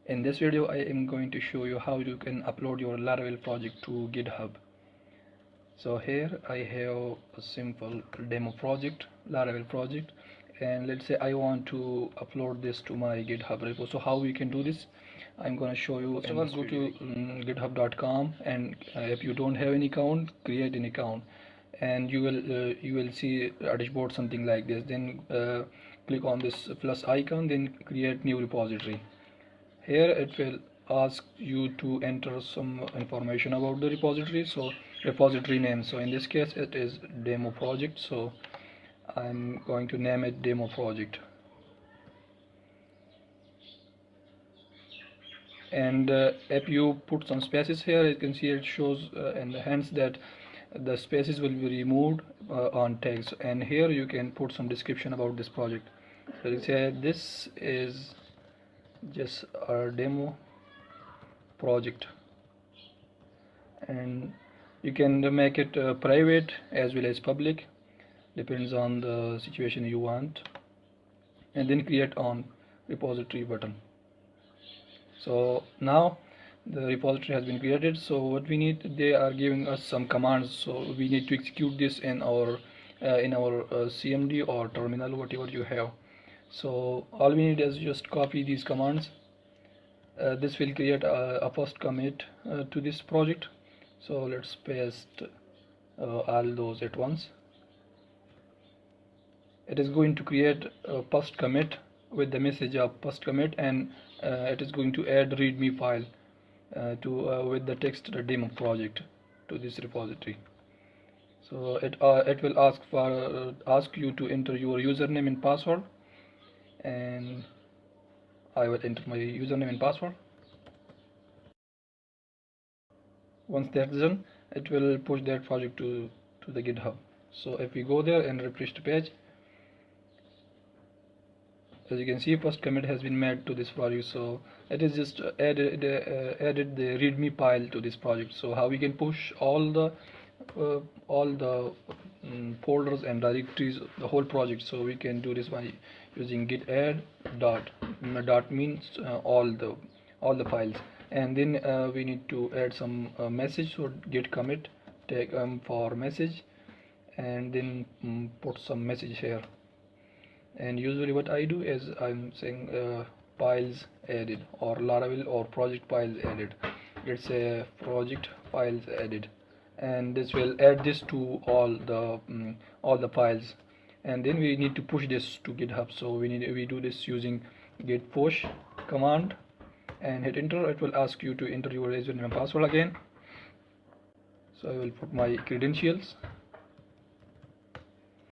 In this video I am going to show you how you can upload your Laravel project to GitHub. So here I have a simple demo project, Laravel project, and let's say I want to upload this to my GitHub repo. So how we can do this, I'm going to show you. First of all, go to github.com, and if you don't have an account, create an account, and you will see a dashboard something like this. Then click on this plus icon, then create new repository. Here it will ask you to enter some information about the repository, so repository name. So in this case it is demo project, so I'm going to name it demo project. And if you put some spaces here, you can see it shows in the hands that the spaces will be removed on tags, and here you can put some description about this project. So you say this is just our demo project, and you can make it private as well as public, depends on the situation you want, and then create on repository button. So now the repository has been created. So what we need, they are giving us some commands, so we need to execute this in our CMD or terminal, whatever you have. So all we need is just copy these commands. This will create a first commit to this project, so let's paste all those at once. It is going to create a first commit with the message of first commit, and it is going to add readme file with the text demo project to this repository. So it will ask you to enter your username and password, and I will enter my username and password. Once that's done, it will push that project to the GitHub. So if we go there and refresh the page, as you can see, first commit has been made to this project. So it is just added the readme file to this project. So how we can push all the folders and directories, the whole project. So we can do this by using git add dot means all the files, and then we need to add some message. So git commit tag for message, and then put some message here. And usually what I do is I'm saying files added, or Laravel or project files added. Let's say project files added, and this will add this to all the files, and then we need to push this to GitHub. So we do this using git push command and hit enter. It will ask you to enter your username and password again. So I will put my credentials.